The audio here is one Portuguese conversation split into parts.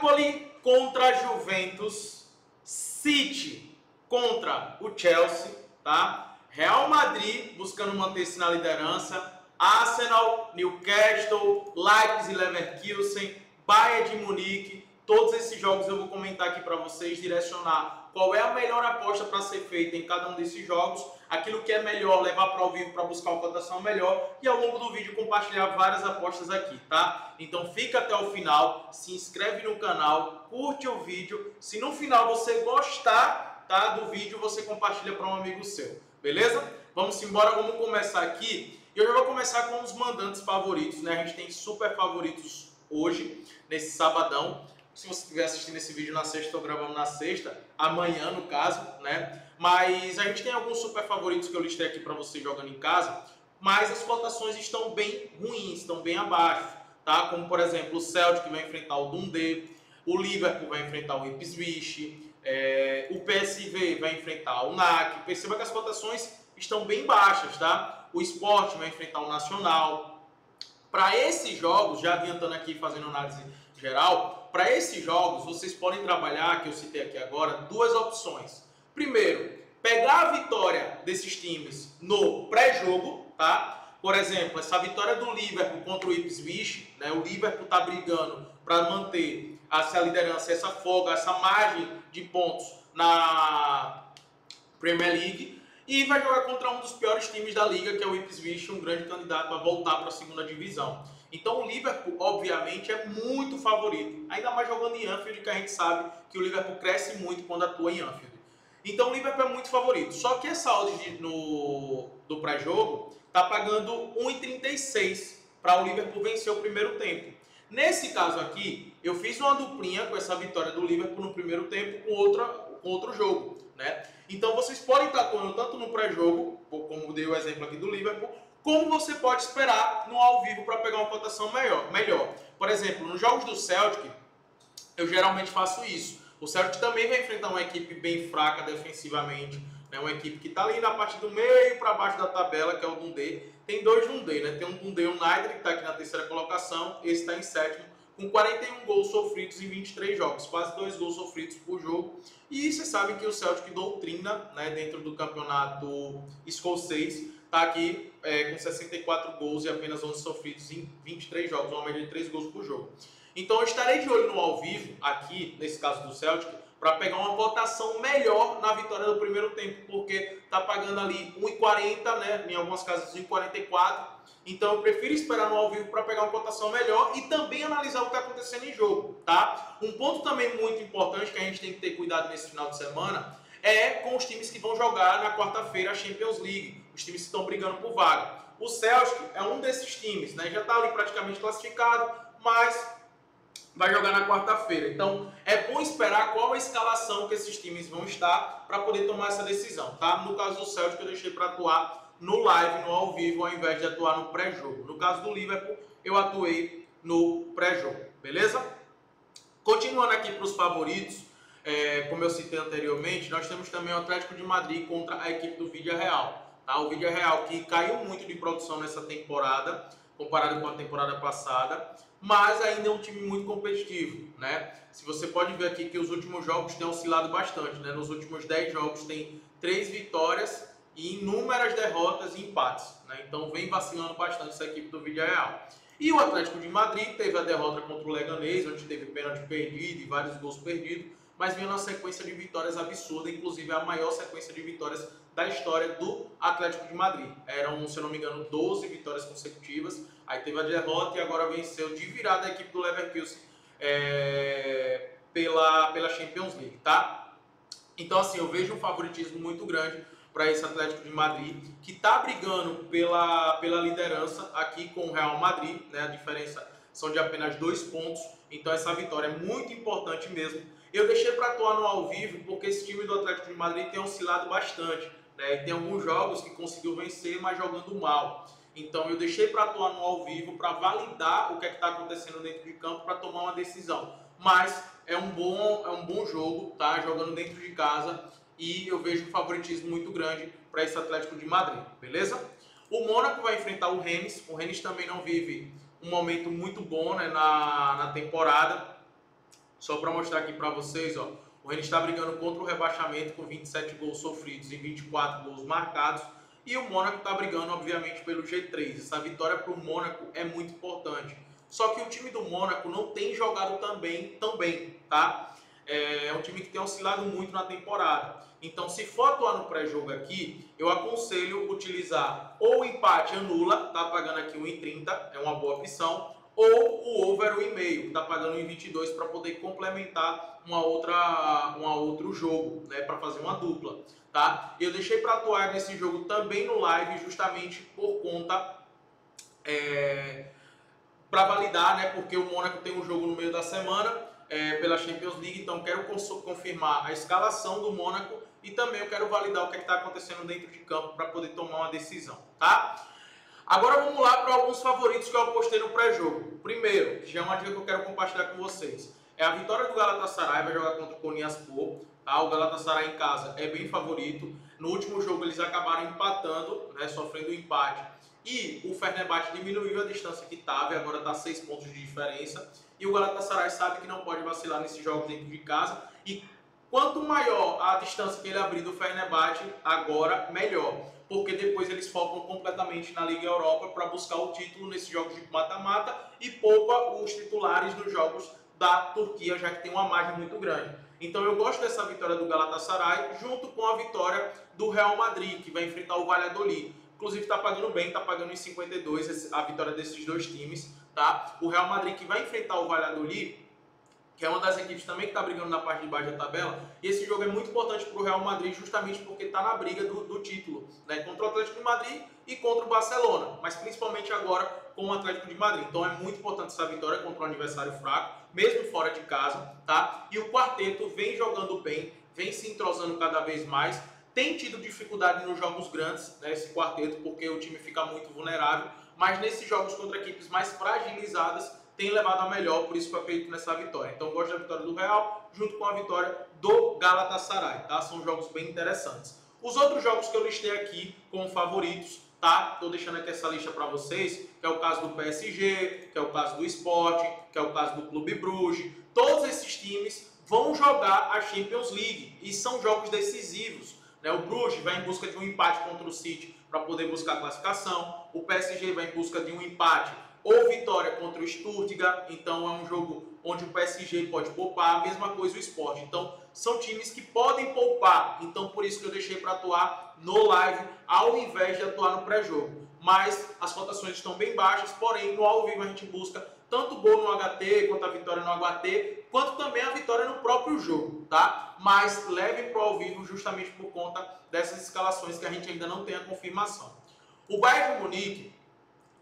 Napoli contra a Juventus, City contra o Chelsea, tá? Real Madrid buscando manter-se na liderança, Arsenal, Newcastle, Leipzig e Leverkusen, Bayern de Munique. Todos esses jogos eu vou comentar aqui para vocês, direcionar qual é a melhor aposta para ser feita em cada um desses jogos, aquilo que é melhor levar para o vivo para buscar uma cotação melhor e ao longo do vídeo compartilhar várias apostas aqui, tá? Então fica até o final, se inscreve no canal, curte o vídeo, se no final você gostar, tá, do vídeo, você compartilha para um amigo seu, beleza? Vamos embora, vamos começar aqui. Eu já vou começar com os mandantes favoritos, né? A gente tem super favoritos hoje, nesse sabadão. Se você estiver assistindo esse vídeo na sexta, estou gravando na sexta, amanhã no caso, né? Mas a gente tem alguns super favoritos que eu listei aqui para você jogando em casa, mas as cotações estão bem ruins, estão bem abaixo, tá? Como por exemplo o Celtic vai enfrentar o Dundee, o Liverpool vai enfrentar o Ipswich, o PSV vai enfrentar o NAC. Perceba que as cotações estão bem baixas, tá? O Sport vai enfrentar o Nacional. Para esses jogos, já adiantando aqui, fazendo análise geral, para esses jogos vocês podem trabalhar, que eu citei aqui agora, duas opções. Primeiro, pegar a vitória desses times no pré-jogo, tá? Por exemplo, essa vitória do Liverpool contra o Ipswich, né? O Liverpool está brigando para manter essa liderança, essa folga, essa margem de pontos na Premier League, e vai jogar contra um dos piores times da liga, que é o Ipswich, um grande candidato a voltar para a segunda divisão. Então o Liverpool, obviamente, é muito favorito, ainda mais jogando em Anfield, que a gente sabe que o Liverpool cresce muito quando atua em Anfield. Então o Liverpool é muito favorito, só que essa odd do pré-jogo está pagando 1,36 para o Liverpool vencer o primeiro tempo. Nesse caso aqui, eu fiz uma duplinha com essa vitória do Liverpool no primeiro tempo com outro jogo, né? Então vocês podem estar atuando tanto no pré-jogo, como dei o exemplo aqui do Liverpool, como você pode esperar no ao vivo para pegar uma cotação melhor. Por exemplo, nos jogos do Celtic, eu geralmente faço isso. O Celtic também vai enfrentar uma equipe bem fraca defensivamente, né? Uma equipe que está ali na parte do meio para baixo da tabela, que é o Dundee. Tem dois Dundee, né? Tem um Dundee United, que está aqui na terceira colocação, esse está em sétimo, com 41 gols sofridos em 23 jogos, quase 2 gols sofridos por jogo. E você sabe que o Celtic doutrina, né, dentro do campeonato escocês, está aqui com 64 gols e apenas 11 sofridos em 23 jogos, uma média de 3 gols por jogo. Então eu estarei de olho no ao vivo, aqui, nesse caso do Celtic, para pegar uma cotação melhor na vitória do primeiro tempo, porque está pagando ali 1,40, né, em algumas casas 1,44. Então eu prefiro esperar no ao vivo para pegar uma cotação melhor e também analisar o que está acontecendo em jogo, tá? Um ponto também muito importante que a gente tem que ter cuidado nesse final de semana é com os times que vão jogar na quarta-feira a Champions League, os times que estão brigando por vaga. O Celtic é um desses times, né? Já está ali praticamente classificado, mas vai jogar na quarta-feira. Então é bom esperar qual a escalação que esses times vão estar para poder tomar essa decisão, tá? No caso do Celtic eu deixei para atuar no live, no ao vivo, ao invés de atuar no pré-jogo. No caso do Liverpool, eu atuei no pré-jogo, beleza? Continuando aqui para os favoritos, como eu citei anteriormente, nós temos também o Atlético de Madrid contra a equipe do Villarreal. Tá? O Villarreal que caiu muito de produção nessa temporada, comparado com a temporada passada, mas ainda é um time muito competitivo, né? Se você pode ver aqui que os últimos jogos têm oscilado bastante, né? Nos últimos 10 jogos tem 3 vitórias e inúmeras derrotas e empates, né? Então vem vacilando bastante essa equipe do Villarreal. E o Atlético de Madrid teve a derrota contra o Leganés, onde teve pênalti perdido e vários gols perdidos, mas vem uma sequência de vitórias absurda, inclusive a maior sequência de vitórias da história do Atlético de Madrid. Eram, se eu não me engano, 12 vitórias consecutivas, aí teve a derrota e agora venceu de virada a equipe do Leverkusen pela Champions League, tá? Então assim, eu vejo um favoritismo muito grande para esse Atlético de Madrid, que está brigando pela liderança aqui com o Real Madrid, né? A diferença são de apenas 2 pontos, então essa vitória é muito importante mesmo. Eu deixei para atuar no ao vivo porque esse time do Atlético de Madrid tem oscilado bastante, né? E tem alguns jogos que conseguiu vencer, mas jogando mal. Então eu deixei para atuar no ao vivo para validar o que está acontecendo dentro de campo para tomar uma decisão. Mas é um bom jogo, tá? Jogando dentro de casa. E eu vejo um favoritismo muito grande para esse Atlético de Madrid, beleza? O Mônaco vai enfrentar o Rennes. O Rennes também não vive um momento muito bom, né, na temporada. Só para mostrar aqui para vocês, ó, o Rennes está brigando contra o rebaixamento com 27 gols sofridos e 24 gols marcados. E o Mônaco está brigando, obviamente, pelo G3. Essa vitória para o Mônaco é muito importante. Só que o time do Mônaco não tem jogado tão bem, tá? É um time que tem oscilado muito na temporada. Então, se for atuar no pré-jogo aqui, eu aconselho utilizar ou o empate anula, tá pagando aqui 1,30, é uma boa opção, ou o over 1,5, que tá pagando 1,22 para poder complementar outro jogo, né, para fazer uma dupla, tá? Eu deixei para atuar nesse jogo também no live, justamente por conta para validar, né, porque o Mônaco tem um jogo no meio da semana pela Champions League, então quero confirmar a escalação do Mônaco e também eu quero validar o que está acontecendo dentro de campo para poder tomar uma decisão, tá? Agora vamos lá para alguns favoritos que eu apostei no pré-jogo. Primeiro, que já é uma dica que eu quero compartilhar com vocês, é a vitória do Galatasaray, vai jogar contra o Konyaspor, tá? O Galatasaray em casa é bem favorito. No último jogo eles acabaram empatando, né, sofrendo um empate. E o Fenerbahçe diminuiu a distância que estava e agora está 6 pontos de diferença. E o Galatasaray sabe que não pode vacilar nesses jogos dentro de casa. E quanto maior a distância que ele abrir do Fenerbahçe, agora melhor. Porque depois eles focam completamente na Liga Europa para buscar o título nesses jogos de mata-mata e poupa os titulares nos jogos da Turquia, já que tem uma margem muito grande. Então eu gosto dessa vitória do Galatasaray junto com a vitória do Real Madrid, que vai enfrentar o Valladolid. Inclusive está pagando bem, está pagando em 52 a vitória desses dois times, tá? O Real Madrid que vai enfrentar o Valladolid, que é uma das equipes também que está brigando na parte de baixo da tabela, e esse jogo é muito importante para o Real Madrid justamente porque está na briga do título, né? Contra o Atlético de Madrid e contra o Barcelona, mas principalmente agora com o Atlético de Madrid. Então é muito importante essa vitória contra um adversário fraco, mesmo fora de casa, tá? E o quarteto vem jogando bem, vem se entrosando cada vez mais, tem tido dificuldade nos jogos grandes, né, esse quarteto, porque o time fica muito vulnerável, mas nesses jogos contra equipes mais fragilizadas, tem levado a melhor, por isso que eu acredito nessa vitória. Então eu gosto da vitória do Real, junto com a vitória do Galatasaray, tá? São jogos bem interessantes. Os outros jogos que eu listei aqui como favoritos, tá? Tô deixando aqui essa lista para vocês, que é o caso do PSG, que é o caso do Sporting, que é o caso do Clube Bruges. Todos esses times vão jogar a Champions League e são jogos decisivos. O Bruges vai em busca de um empate contra o City para poder buscar a classificação. O PSG vai em busca de um empate ou vitória contra o Stuttgart. Então é um jogo onde o PSG pode poupar. A mesma coisa o Sport. Então são times que podem poupar. Então por isso que eu deixei para atuar no live ao invés de atuar no pré-jogo. Mas as cotações estão bem baixas. Porém no ao vivo a gente busca tanto o gol no HT, quanto a vitória no HT, quanto também a vitória no próprio jogo, tá? Mas leve para o ao vivo justamente por conta dessas escalações que a gente ainda não tem a confirmação. O Bayern de Munique,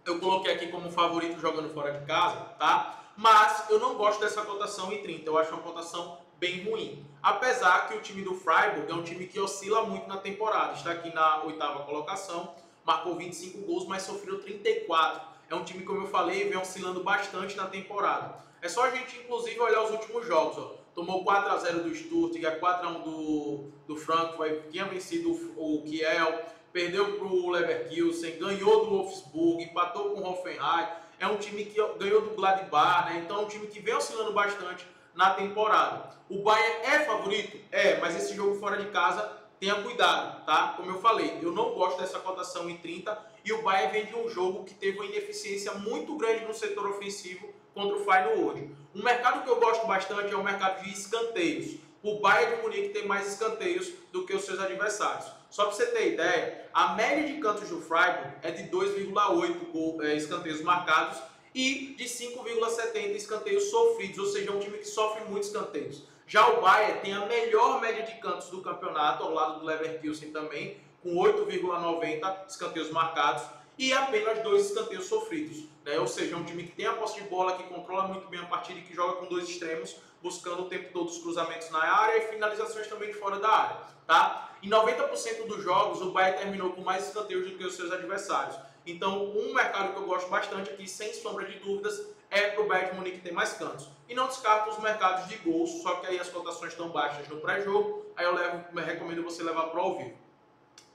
eu coloquei aqui como favorito jogando fora de casa, tá? Mas eu não gosto dessa cotação em 30, eu acho uma cotação bem ruim. Apesar que o time do Freiburg é um time que oscila muito na temporada, está aqui na 8ª colocação, marcou 25 gols, mas sofreu 34. É um time, como eu falei, vem oscilando bastante na temporada. É só a gente, inclusive, olhar os últimos jogos. Ó. Tomou 4-0 do Stuttgart, 4-1 do Frankfurt, tinha vencido o Kiel, perdeu para o Leverkusen, ganhou do Wolfsburg, empatou com o Hoffenheim. É um time que ganhou do Gladbach, né? Então é um time que vem oscilando bastante na temporada. O Bayern é favorito? É, mas esse jogo fora de casa, tenha cuidado, tá? Como eu falei, eu não gosto dessa cotação em 30 e o Bayern vem de um jogo que teve uma ineficiência muito grande no setor ofensivo contra o Feyenoord. Um mercado que eu gosto bastante é o mercado de escanteios. O Bayern de Munique tem mais escanteios do que os seus adversários. Só para você ter ideia, a média de cantos do Freiburg é de 2,8 escanteios marcados e de 5,70 escanteios sofridos, ou seja, é um time que sofre muitos escanteios. Já o Bayern tem a melhor média de cantos do campeonato, ao lado do Leverkusen também, com 8,90 escanteios marcados e apenas 2 escanteios sofridos. Né? Ou seja, é um time que tem a posse de bola, que controla muito bem a partida e que joga com 2 extremos, buscando o tempo todo os cruzamentos na área e finalizações também de fora da área. Tá? Em 90% dos jogos, o Bayern terminou com mais escanteios do que os seus adversários. Então, um mercado que eu gosto bastante aqui, sem sombra de dúvidas, é para o Bayern de Munique ter mais cantos. E não descarto os mercados de gols, só que aí as cotações estão baixas no pré-jogo, aí eu recomendo você levar para o ao vivo.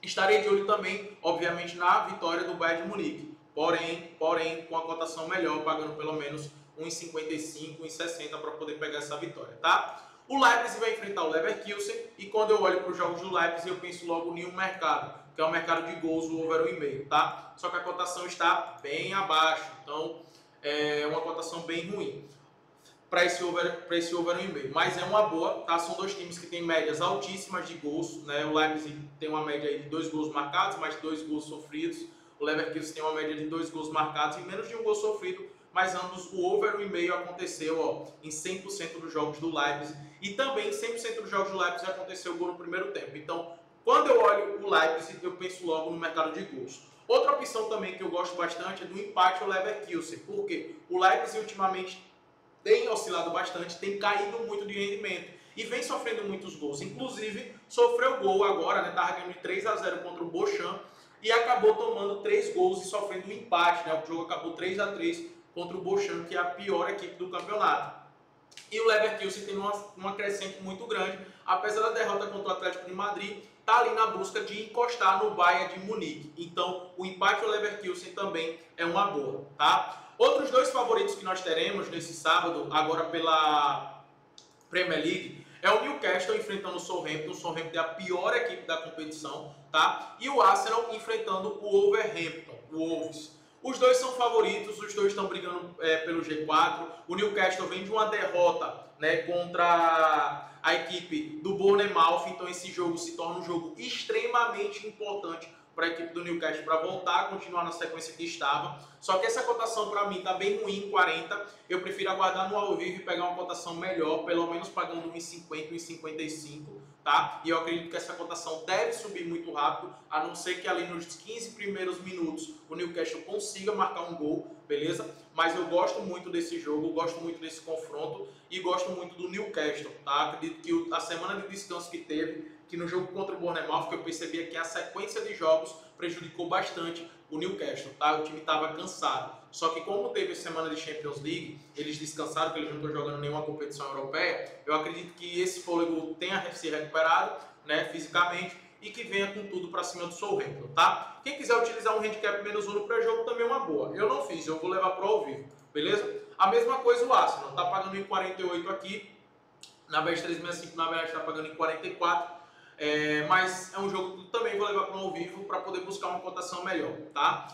Estarei de olho também, obviamente, na vitória do Bayern de Munique, porém com a cotação melhor, pagando pelo menos 1,55, 1,60 para poder pegar essa vitória, tá? O Leipzig vai enfrentar o Leverkusen e quando eu olho para os jogos do Leipzig eu penso logo em um mercado, que é o mercado de gols do over 1,5, tá? Só que a cotação está bem abaixo, então é uma cotação bem ruim para esse over 1,5, mas é uma boa, tá? São dois times que têm médias altíssimas de gols, né? O Leipzig tem uma média aí de 2 gols marcados, mais 2 gols sofridos. O Leverkusen tem uma média de 2 gols marcados e menos de 1 gol sofrido, mas ambos o over 1,5 aconteceu, ó, em 100% dos jogos do Leipzig e também em 100% dos jogos do Leipzig aconteceu o gol no primeiro tempo. Então, quando eu olho o Leipzig, eu penso logo no mercado de gols. Outra opção também que eu gosto bastante é do empate ao Leverkusen, porque o Leipzig ultimamente tem oscilado bastante, tem caído muito de rendimento e vem sofrendo muitos gols. Inclusive, sofreu gol agora, né? Estava ganhando de 3-0 contra o Bochum e acabou tomando 3 gols e sofrendo um empate, né? O jogo acabou 3-3 contra o Bochum, que é a pior equipe do campeonato. E o Leverkusen tem uma crescente muito grande, apesar da derrota contra o Atlético de Madrid, está ali na busca de encostar no Bayern de Munique. Então, o empate ao Leverkusen também é uma boa, tá? Outros dois favoritos que nós teremos nesse sábado, agora pela Premier League, é o Newcastle enfrentando o Southampton. O Southampton é a pior equipe da competição, tá? E o Arsenal enfrentando o Wolverhampton, o Wolves. Os dois são favoritos, os dois estão brigando pelo G4. O Newcastle vem de uma derrota, né, contra a equipe do Bournemouth, então esse jogo se torna um jogo extremamente importante para a equipe do Newcastle para voltar a continuar na sequência que estava. Só que essa cotação para mim está bem ruim, em 40. Eu prefiro aguardar no ao vivo e pegar uma cotação melhor, pelo menos pagando 1,50, 1,55, tá? E eu acredito que essa cotação deve subir muito rápido, a não ser que ali nos 15 primeiros minutos o Newcastle consiga marcar um gol, beleza? Mas eu gosto muito desse jogo, gosto muito desse confronto e gosto muito do Newcastle, tá? Acredito que a semana de descanso que teve, que no jogo contra o Bournemouth, que eu percebia que a sequência de jogos prejudicou bastante o Newcastle, tá? O time estava cansado. Só que como teve a semana de Champions League, eles descansaram, porque eles não estão jogando nenhuma competição europeia, eu acredito que esse fôlego tenha se recuperado, né, fisicamente, e que venha com tudo para cima do Southampton, tá? Quem quiser utilizar um handicap -1 no pré-jogo também é uma boa. Eu não fiz, eu vou levar para o ao vivo, beleza? A mesma coisa o Arsenal, tá pagando em 48 aqui, na Bet365 na verdade está pagando em 44, mas é um jogo que eu também vou levar para o ao vivo para poder buscar uma cotação melhor, tá?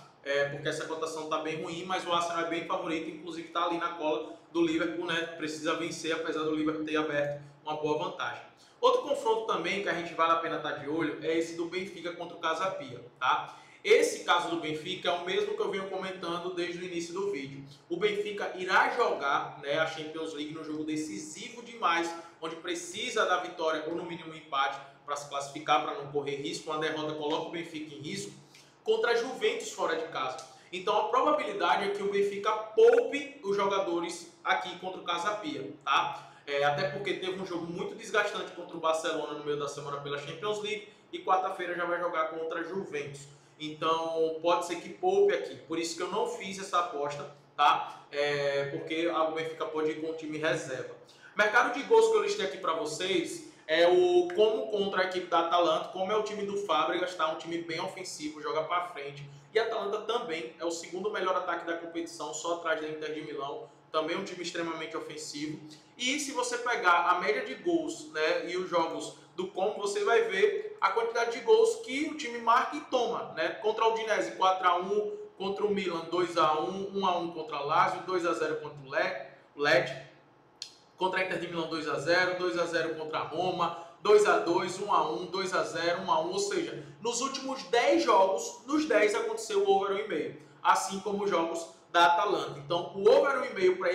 Porque essa cotação está bem ruim, mas o Arsenal é bem favorito, inclusive está ali na cola do Liverpool, né? Precisa vencer, apesar do Liverpool ter aberto uma boa vantagem. Outro confronto também que a gente vale a pena estar de olho é esse do Benfica contra o Casa Pia, tá? Esse caso do Benfica é o mesmo que eu venho comentando desde o início do vídeo. O Benfica irá jogar, né, a Champions League no jogo decisivo demais, onde precisa da vitória ou no mínimo um empate para se classificar, para não correr risco. Uma derrota coloca o Benfica em risco contra a Juventus fora de casa. Então a probabilidade é que o Benfica poupe os jogadores aqui contra o Casa Pia, tá? Até porque teve um jogo muito desgastante contra o Barcelona no meio da semana pela Champions League e quarta-feira já vai jogar contra a Juventus. Então pode ser que poupe aqui, por isso que eu não fiz essa aposta, tá? Porque o Benfica pode ir com o time reserva. Mercado de gols que eu listei aqui para vocês é o como contra a equipe da Atalanta, como é o time do Fábregas, tá? Um time bem ofensivo, joga para frente. E a Atalanta também é o segundo melhor ataque da competição, só atrás da Inter de Milão. Também um time extremamente ofensivo. E se você pegar a média de gols, né, e os jogos do como, você vai ver a quantidade de gols que o time marca e toma, né? Contra o Udinese 4-1, contra o Milan 2-1, 1-1 contra a Lazio, 2-0 contra o Lecce, contra a Inter de Milão 2-0, 2-0 contra a Roma, 2-2, 1-1, 2-0, 1-1, ou seja, nos últimos 10 jogos, nos 10 aconteceu o over 1,5, assim como os jogos da Atalanta. Então, o over 1,5 para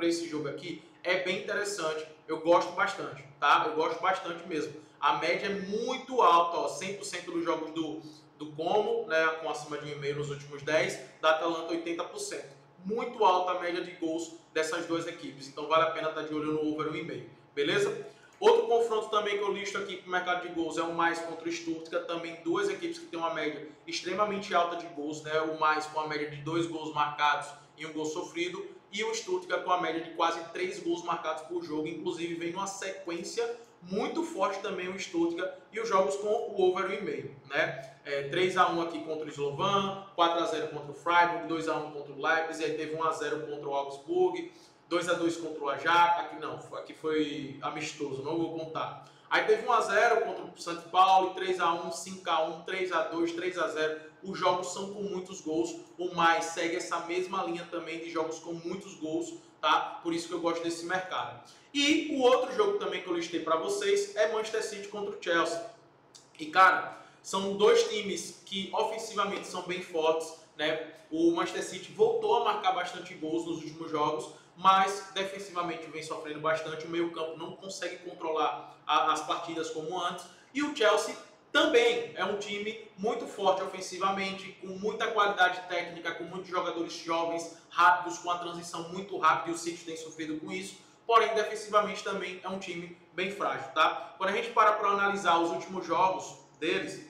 esse jogo aqui é bem interessante. Eu gosto bastante, tá? Eu gosto bastante mesmo. A média é muito alta, ó, 100% dos jogos do Como, né, com acima de 1,5 nos últimos 10, da Atalanta 80%. Muito alta a média de gols dessas duas equipes. Então, vale a pena estar de olho no over 1,5, beleza? Outro confronto também que eu listo aqui para o mercado de gols é o Mais contra o Stuttgart, também duas equipes que têm uma média extremamente alta de gols, né? O Mais com a média de 2 gols marcados e 1 gol sofrido, e o Stuttgart com a média de quase 3 gols marcados por jogo, inclusive vem numa sequência muito forte também o Stuttgart e os jogos com o over 1,5, né? 3-1 aqui contra o Slovan, 4-0 contra o Freiburg, 2-1 contra o Leipzig, aí teve 1-0 contra o Augsburg, 2-2 contra o Ajax, aqui não, aqui foi amistoso, não vou contar. Aí teve 1-0 contra o São Paulo, 3-1, 5-1, 3-2, 3-0. Os jogos são com muitos gols, o mais segue essa mesma linha também de jogos com muitos gols, tá? Por isso que eu gosto desse mercado. E o outro jogo também que eu listei para vocês é Manchester City contra o Chelsea. E cara, são dois times que ofensivamente são bem fortes, né? O Manchester City voltou a marcar bastante gols nos últimos jogos, mas defensivamente vem sofrendo bastante. O meio-campo não consegue controlar as partidas como antes. E o Chelsea também é um time muito forte ofensivamente, com muita qualidade técnica, com muitos jogadores jovens, rápidos, com a transição muito rápida, e o City tem sofrido com isso. Porém, defensivamente também é um time bem frágil, tá? Quando a gente para analisar os últimos jogos deles,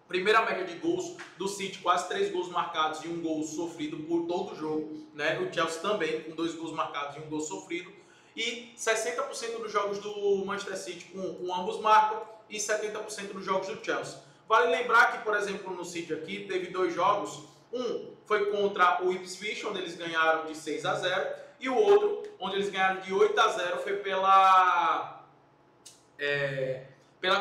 primeira média de gols do City, quase 3 gols marcados e 1 gol sofrido por todo o jogo, né? O Chelsea também, com 2 gols marcados e 1 gol sofrido. E 60% dos jogos do Manchester City com ambos marcam e 70% dos jogos do Chelsea. Vale lembrar que, por exemplo, no City aqui, teve 2 jogos. Um foi contra o Ipswich, onde eles ganharam de 6-0, e o outro, onde eles ganharam de 8-0, foi pela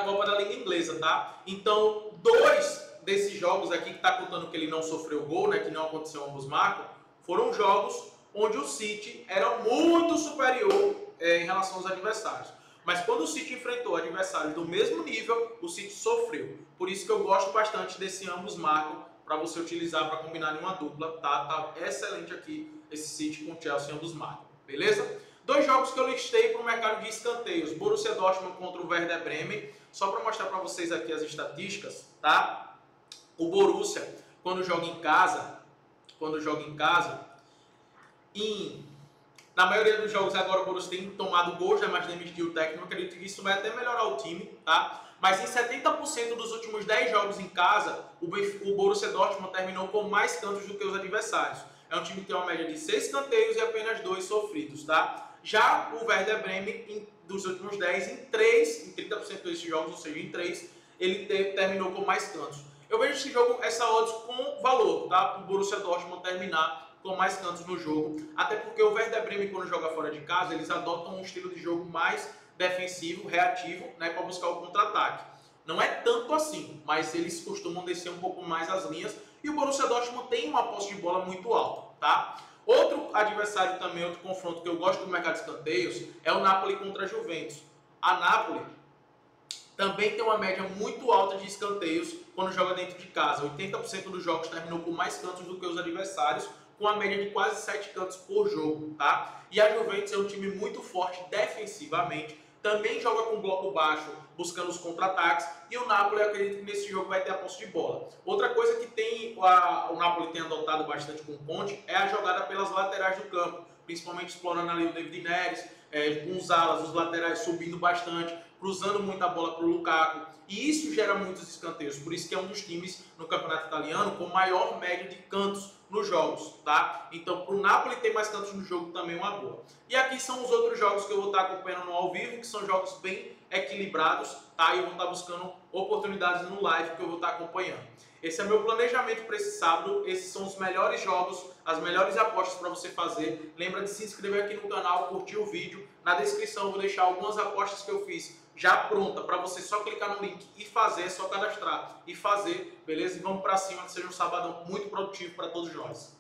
Copa da Liga Inglesa, tá? Então, 2 desses jogos aqui, que tá contando que ele não sofreu gol, né, que não aconteceu ambos marcam, foram jogos onde o City era muito superior em relação aos adversários. Mas quando o City enfrentou adversários do mesmo nível, o City sofreu. Por isso que eu gosto bastante desse ambos marcam, para você utilizar para combinar em uma dupla, tá? Tá excelente aqui esse City com o Chelsea ambos marcam, beleza? 2 jogos que eu listei para o mercado de escanteios. Borussia Dortmund contra o Werder Bremen. Só para mostrar para vocês aqui as estatísticas, tá? O Borussia, quando joga em casa, na maioria dos jogos agora o Borussia tem tomado gols, né, mas demitiu o técnico. Acredito que isso vai até melhorar o time, tá? Mas em 70% dos últimos 10 jogos em casa, o Borussia Dortmund terminou com mais cantos do que os adversários. É um time que tem uma média de 6 canteiros e apenas 2 sofridos, tá? Já o Werder Bremen, dos últimos 10, em 30% desses jogos, ou seja, em 3, ele terminou com mais cantos. Eu vejo esse jogo, essa odds com valor, tá? O Borussia Dortmund terminar com mais cantos no jogo. Até porque o Werder Bremen, quando joga fora de casa, eles adotam um estilo de jogo mais defensivo, reativo, né, para buscar o contra-ataque. Não é tanto assim, mas eles costumam descer um pouco mais as linhas. E o Borussia Dortmund tem uma posse de bola muito alta, tá? Outro adversário também, outro confronto que eu gosto do mercado de escanteios é o Napoli contra a Juventus. A Napoli também tem uma média muito alta de escanteios quando joga dentro de casa. 80% dos jogos terminou com mais cantos do que os adversários, com a média de quase 7 cantos por jogo, tá? E a Juventus é um time muito forte defensivamente, também joga com bloco baixo, buscando os contra-ataques, e o Napoli, eu acredito que nesse jogo vai ter a posse de bola. Outra coisa que o Napoli tem adotado bastante com o Conte é a jogada pelas laterais do campo, principalmente explorando ali o David Neres, com os alas, os laterais subindo bastante, cruzando muita bola para o Lukaku, e isso gera muitos escanteios, por isso que é um dos times no campeonato italiano com maior média de cantos nos jogos, tá? Então, para o Napoli ter mais cantos no jogo também é uma boa. E aqui são os outros jogos que eu vou estar acompanhando no ao vivo, que são jogos bem equilibrados, tá? E eu vou estar buscando oportunidades no live que eu vou estar acompanhando. Esse é meu planejamento para esse sábado. Esses são os melhores jogos, as melhores apostas para você fazer. Lembra de se inscrever aqui no canal, curtir o vídeo. Na descrição eu vou deixar algumas apostas que eu fiz já pronta para você só clicar no link e fazer, é só cadastrar e fazer, beleza? E vamos para cima, que seja um sabadão muito produtivo para todos nós.